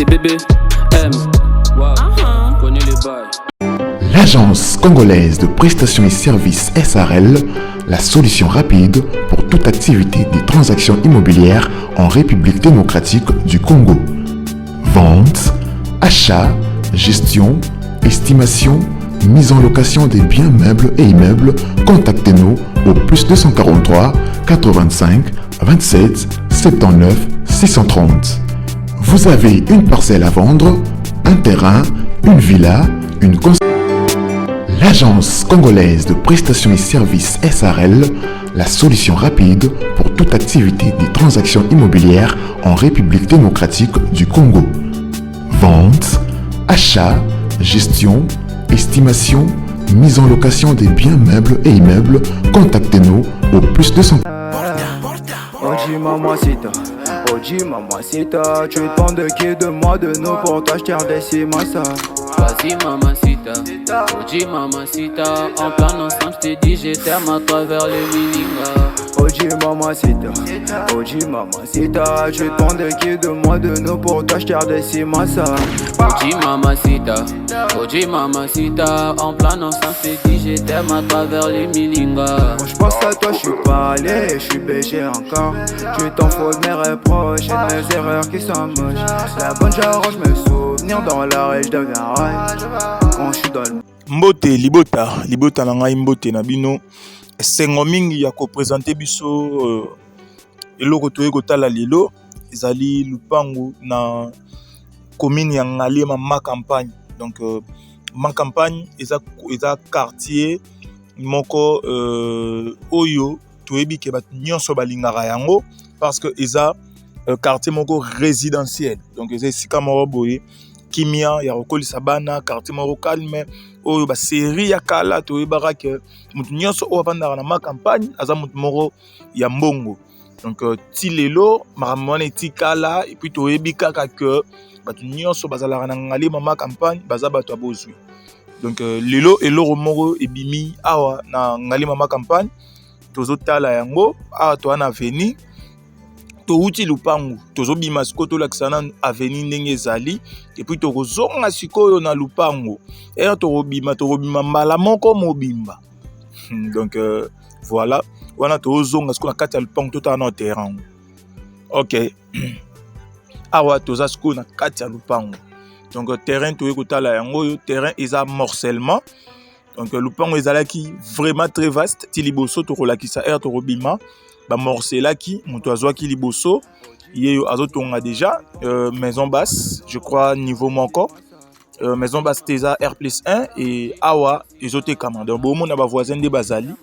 C'est bébé M. Wow. Connais les bails. L'Agence congolaise de prestations et services SRL, la solution rapide pour toute activité des transactions immobilières en République démocratique du Congo. Vente, achat, gestion, estimation, mise en location des biens meubles et immeubles. Contactez-nous au +243 85 27 79 630. Vous avez une parcelle à vendre, un terrain, une villa, une construction. L'Agence congolaise de prestations et services SRL, la solution rapide pour toute activité des transactions immobilières en République démocratique du Congo. Vente, achat, gestion, estimation, mise en location des biens meubles et immeubles. Contactez-nous au +200. Oji mamacita, Oji mamacita, tu es tant de qui de moi de nous pour toi je t'ai redessus ça. Vas-y mamacita, Oji mamacita. En plan ensemble je t'ai dit j'ai terme à travers le mininga. Oji mamacita, tu es tant de qui de moi de nous pour toi je t'ai redessus ça. Oji mamacita. En plan ensemble je t'ai dit j'ai terme à travers les mininga. Quand je pense à toi je suis pas allé, je suis BG encore. Tu t'en fous de mes reproches et de mes erreurs qui sont moches. La bonne j'arrange mes souvenirs dans la rue, je deviens rail. Quand je suis dans le Mbote libota na ngai mbote na bino sengo mingi ya ko présenter biso eloko toye kotala lelo ezali lupango na commune ya Ngaliema ma campagne. Donc ma campagne eza quartier moko oyo toyebi ke bat nyonso balingaka yango parce que eza quartier moko résidentiel. Donc eza esika moko boye kimia ya kokolisa bana quartier moko calme oyo ba série ya kala toyebaka ke mutu nyonso oyo avandaka na ma campagne aza mutu moko ya mbongo. Donc ti lelo makambo wana etikala et puis toyebi kaka ke bato nyonso bazalaka na Ngaliema ma campagne baza bato abozwi. Donc lelo eloko moko ebimi awa na Ngaliema ma campagne tozotala yango awa to na avenue touti lupango tozobima siko tolakisa na avenue ndenge ezali et puis tokozonga sikoyo na lupango et tokobima mbala moko mobimba. Donc voilà wana tozonga siko na kati ya lupango totala na terrain. OK. Awa toza siko na kati ya lupango. Donc terrain toye kotala yango yo terrain eza morcellement. Donc lupango ezalaki vraiment très vaste ti liboso tokolakisa air tokobima ba morcelaki moto azwaki liboso yeyo azotonga déjà maison basse je crois niveau moko maison basse teza R+1 et awa ezotekama donc bomo na ba voisins de bazali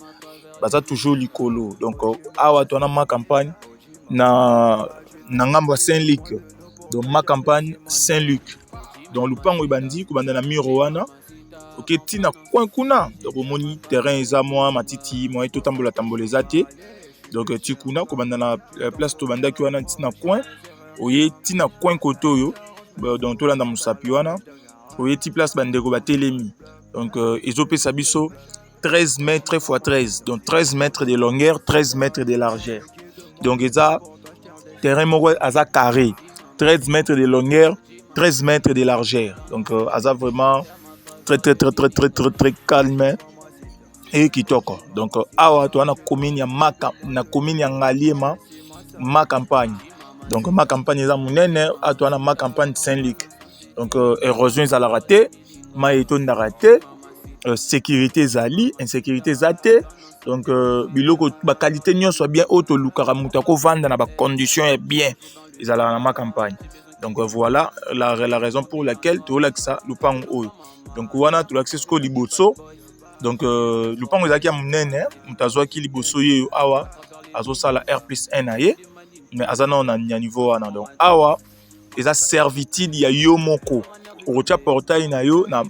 baza toujours likolo. Donc awa tona ma campagne na ngambo Saint-Luc. Donc ma campagne Saint-Luc. Donc lupango ebandi kobanda na miro wana OK tina coin kuna donc omoni terrain eza moi matiti moi to tambola ezate. Donc tikuna kobanda na place to banda ki wana tina coin oye tina coin koto yo donc to landa musapi wana oye ti place bandeko batelemi. Donc ezopesa biso 13 mètres x 13 donc 13 mètres de longueur 13 mètres de largeur. Donc eza terrain moko aza carré 13 mètres de longueur 13 mètres de largeur. Donc aza vraiment très calme et kitoko. Donc awa to na commune ya commune ya Ngaliema ma campagne. Donc ma campagne eza munene ato na ma campagne Saint-Luc. Donc érosion ezala raté, ma etonda raté, sécurité zali, insécurité zate. Donc biloko ba qualité nyonso bien auto lukara muta ko vanda na ba conditions bien ezala na ma campagne. Donc voilà la raison pour laquelle to lakisa lupango oyo. Donc wana to lakisa ko liboso. Donc lupango ezaki ya munene mutazwaki liboso yeyo awa azosala R+1 na ye mais azana na niveau wana. Donc awa eza servitude ya yo moko okotia portail na yo na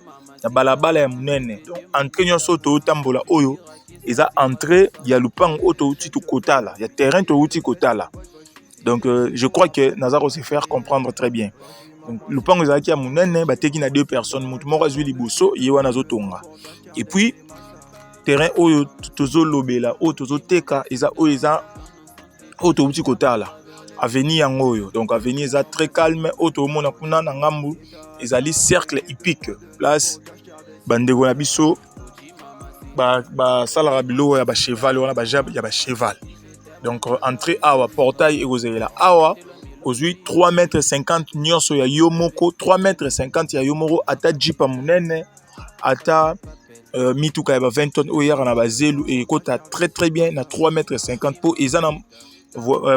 balabala ya munene. Donc entrée nyonso to tambola oyo eza entrée ya lupango oto uti to kotala ya terrain to uti kotala. Donc je crois que Nazaro se faire comprendre très bien. Donc lupango ezaki ya munene bateki na deux personnes mutu moko azwi liboso ye wana zotonga. Et puis terrain oyo tozo lobela oyo tozo teka eza oyo eza oyo touti kotala avenue yango. Donc avenue eza très calme, auto mona kuna na ngambu ezali cercle hippique, place bandeko na biso ba sala bilo ya ba cheval wana ba jab ya ba cheval. Donc entrée awa portail ekozela awa ozui 3,50 m nyonso ya yomoko, 3,50 m ya yomoko ata jeep munene ata mituka ya ba 20 tonnes oyaka na bazelu et kota très bien na 3,50 m po eza na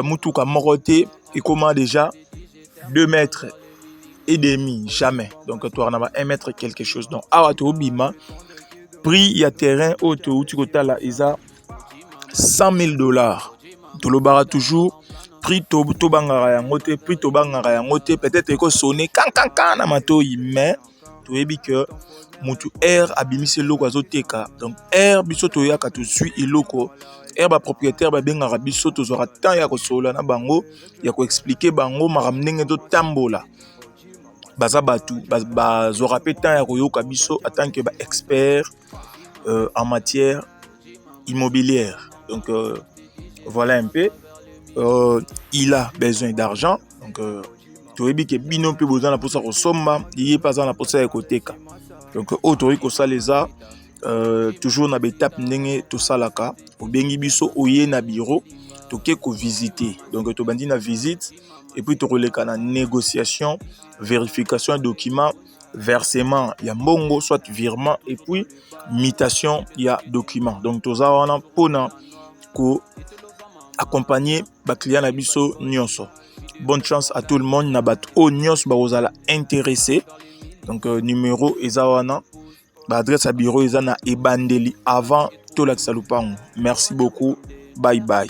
mutuka moko te et comment déjà 2,5 m jamais. Donc toi on a 1 mètre quelque chose. Donc awa to bima prix ya terrain auto tu kota la isa $100,000. Tolobara toujours prix to bangara yango te, prix to bangara yango te, peut-être eko sonner kan na matoi, mais to ebi que mutu air abimise loko azoteka. Donc air biso to yaka to suit eloko air ba propriétaire ba bengara biso to zora temps ya ko sola na bango ya ko expliquer bango maramnenge to tambola baza batu ba zora pe temps ya ko yoka biso en tant que ba expert en matière immobilière. Donc voilà un peu. Il a besoin d'argent. Donc tu as dit que bino peut besoin pour ça au somma, il est pas dans la posa ekoteka. Donc autoriko ça les a toujours na étape ndenge to salaka au bengi biso oye na bureau to ke ko visiter. Donc to bandi na visite et puis to releka na négociation, vérification de documents, versement ya mbongo soit virement et puis mutation ya document. Donc to za wana pona ko accompagner ba client na biso nyonso. Bonne chance à tout le monde na bat o nyonso ba ozala intéressé. Donc numéro eza wana ba adresse à bureau eza na ebandeli avant to la Lupango. Merci beaucoup. Bye bye.